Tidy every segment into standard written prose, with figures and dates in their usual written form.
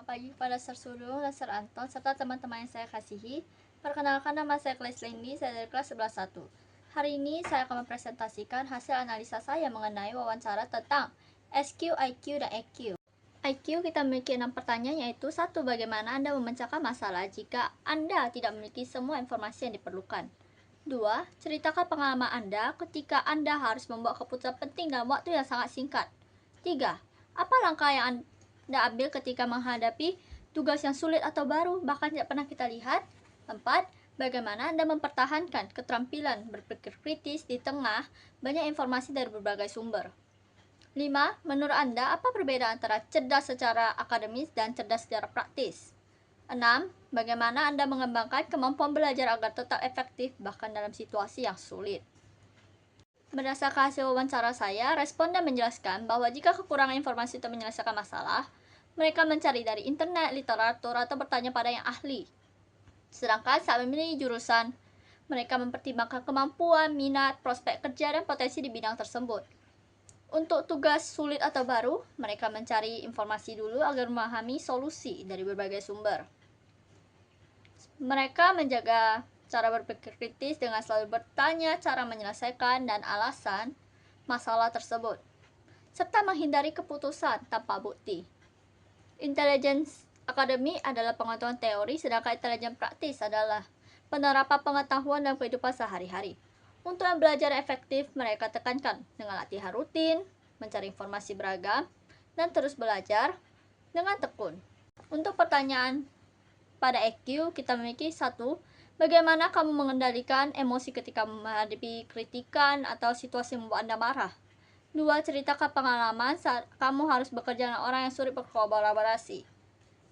Selamat pagi kepada Sir Sulung dan Sir Anton serta teman-teman yang saya kasihi. Perkenalkan, nama saya Claes Lendi, saya dari kelas 11-1. Hari ini saya akan mempresentasikan hasil analisa saya mengenai wawancara tentang SQ, IQ, dan EQ. IQ kita memiliki 6 pertanyaan, yaitu 1. Bagaimana Anda memecahkan masalah jika Anda tidak memiliki semua informasi yang diperlukan? 2. Ceritakan pengalaman Anda ketika Anda harus membuat keputusan penting dalam waktu yang sangat singkat. 3. Apa langkah yang Anda ambil ketika menghadapi tugas yang sulit atau baru, bahkan tidak pernah kita lihat? 4. Bagaimana Anda mempertahankan keterampilan berpikir kritis di tengah banyak informasi dari berbagai sumber? 5. Menurut Anda, apa perbedaan antara cerdas secara akademis dan cerdas secara praktis? 6. Bagaimana Anda mengembangkan kemampuan belajar agar tetap efektif bahkan dalam situasi yang sulit? Berdasarkan hasil wawancara saya, responden menjelaskan bahwa jika kekurangan informasi untuk menyelesaikan masalah, mereka mencari dari internet, literatur, atau bertanya pada yang ahli. Sedangkan saat memilih jurusan, mereka mempertimbangkan kemampuan, minat, prospek kerja, dan potensi di bidang tersebut. Untuk tugas sulit atau baru, mereka mencari informasi dulu agar memahami solusi dari berbagai sumber. Mereka menjaga cara berpikir kritis dengan selalu bertanya cara menyelesaikan dan alasan masalah tersebut, serta menghindari keputusan tanpa bukti. Intelijensi akademik adalah pengetahuan teori, sedangkan intelijensi praktis adalah penerapan pengetahuan dalam kehidupan sehari-hari. Untuk yang belajar efektif, mereka tekankan dengan latihan rutin, mencari informasi beragam, dan terus belajar dengan tekun. Untuk pertanyaan pada EQ, kita memiliki 1. Bagaimana kamu mengendalikan emosi ketika menghadapi kritikan atau situasi yang membuat Anda marah? 2. Ceritakan pengalaman saat kamu harus bekerja dengan orang yang sulit berkolaborasi.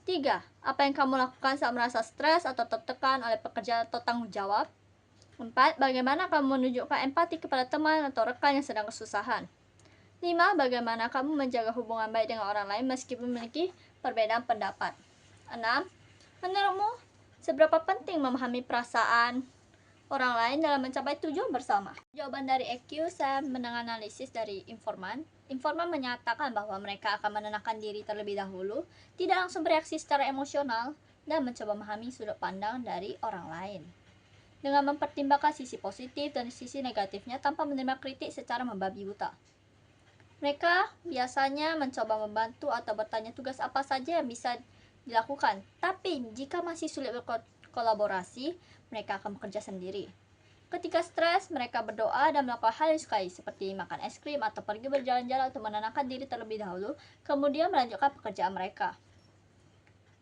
3. Apa yang kamu lakukan saat merasa stres atau tertekan oleh pekerjaan atau tanggung jawab? 4. Bagaimana kamu menunjukkan empati kepada teman atau rekan yang sedang kesusahan? 5. Bagaimana kamu menjaga hubungan baik dengan orang lain meskipun memiliki perbedaan pendapat? 6. Menurutmu, seberapa penting memahami perasaan orang lain dalam mencapai tujuan bersama? Jawaban dari EQ, saya menganalisis dari informan. Informan menyatakan bahwa mereka akan menenangkan diri terlebih dahulu, tidak langsung bereaksi secara emosional, dan mencoba memahami sudut pandang dari orang lain dengan mempertimbangkan sisi positif dan sisi negatifnya tanpa menerima kritik secara membabi buta. Mereka biasanya mencoba membantu atau bertanya tugas apa saja yang bisa dilakukan, tapi jika masih sulit berkolaborasi, mereka akan bekerja sendiri. Ketika stres, mereka berdoa dan melakukan hal yang disukai, seperti makan es krim atau pergi berjalan-jalan untuk menenangkan diri terlebih dahulu, kemudian melanjutkan pekerjaan mereka.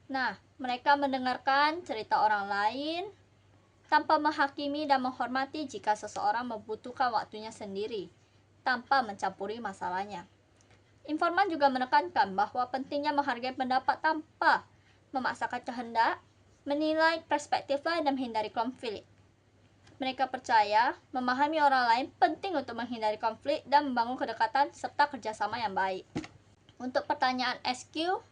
Nah, mereka mendengarkan cerita orang lain tanpa menghakimi dan menghormati jika seseorang membutuhkan waktunya sendiri, tanpa mencampuri masalahnya. Informan juga menekankan bahwa pentingnya menghargai pendapat tanpa memaksakan kehendak, menilai perspektif lain dan menghindari konflik. Mereka percaya memahami orang lain penting untuk menghindari konflik dan membangun kedekatan serta kerjasama yang baik. Untuk pertanyaan SQ,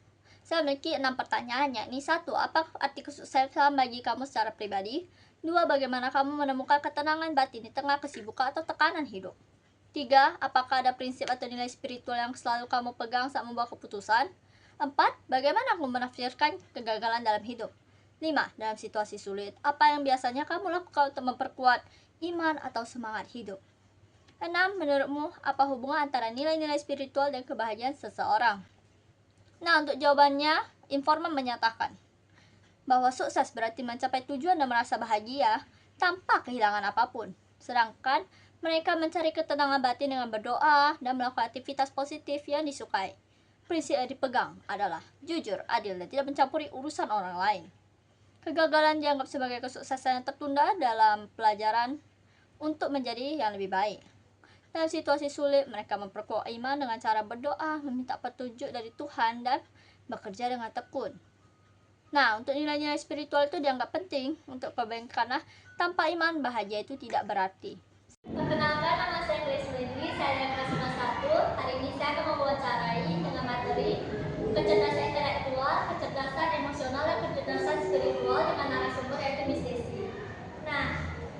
saya memiliki 6 pertanyaan, yakni 1. Apa arti kesuksesan bagi kamu secara pribadi? 2. Bagaimana kamu menemukan ketenangan batin di tengah kesibukan atau tekanan hidup? 3. Apakah ada prinsip atau nilai spiritual yang selalu kamu pegang saat membuat keputusan? 4. Bagaimana kamu menafsirkan kegagalan dalam hidup? 5. Dalam situasi sulit, apa yang biasanya kamu lakukan untuk memperkuat iman atau semangat hidup? 6. Menurutmu, apa hubungan antara nilai-nilai spiritual dan kebahagiaan seseorang? Nah, untuk jawabannya, informan menyatakan bahwa sukses berarti mencapai tujuan dan merasa bahagia tanpa kehilangan apapun. Sedangkan mereka mencari ketenangan batin dengan berdoa dan melakukan aktivitas positif yang disukai. Prinsip yang dipegang adalah jujur, adil, dan tidak mencampuri urusan orang lain. Kegagalan dianggap sebagai kesuksesan yang tertunda dalam pelajaran untuk menjadi yang lebih baik. Dalam situasi sulit, mereka memperkuat iman dengan cara berdoa, meminta petunjuk dari Tuhan, dan bekerja dengan tekun. Nah, untuk nilai-nilai spiritual itu dianggap penting untuk kebaikan karena tanpa iman, bahagia itu tidak berarti. Perkenalkan, nama saya Grace Lindri, saya dari kelas 1. Hari ini saya akan mewawancarai dengan materi kecerdasan intelektual, kecerdasan emosional, dan kecerdasan spiritual dengan narasumber yaitu Miss Desi. Nah,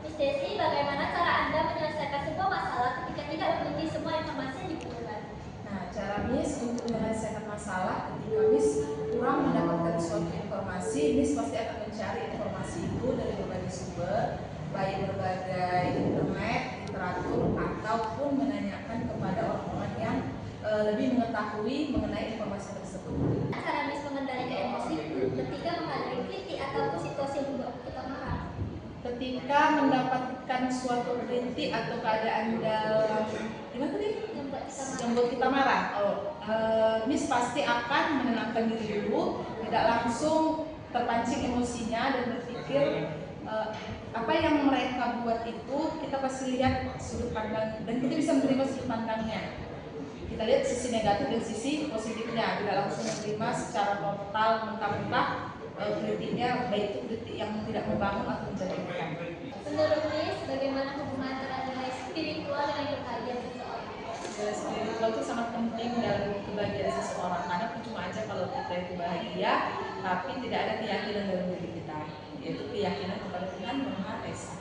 Miss Desi, bagaimana cara Anda menyelesaikan sebuah masalah ketika tidak memiliki semua informasi yang dibutuhkan? Nah, cara Miss untuk menyelesaikan masalah ketika Miss kurang mendapatkan Miss pasti akan mencari informasi itu dari berbagai sumber, baik berbagai internet, literatur, ataupun menanyakan kepada orang-orang yang lebih mengetahui mengenai informasi tersebut. Cara Miss mengendalikan emosi ketika menghadapi kritik ataupun situasi yang membuat kita marah. Ketika mendapatkan suatu kritik atau keadaan dalam gimana tadi? Yang buat kita marah. Miss pasti akan menenangkan diri dulu, tidak langsung terpancing emosinya dan berpikir apa yang mereka buat itu kita pasti lihat sudut pandang dan kita bisa menerima sudut pandangnya. Kita lihat sisi negatif dan sisi positifnya, tidak langsung menerima secara total mentah-mentah kritiknya, baik itu kritik yang tidak membangun atau menjatuhkan. Menurut Miss, bagaimana hubungan antara nilai spiritual dengan kebahagiaan seseorang? Nilai spiritual itu sangat penting dalam kebahagiaan seseorang, karena percuma aja kalau kita itu bahagia tapi tidak ada keyakinan dalam diri kita, yaitu keyakinan kepada Tuhan Yang Maha Esa.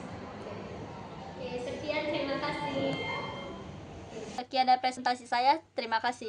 Oke, sekian, terima kasih. Sekian dari presentasi saya, terima kasih.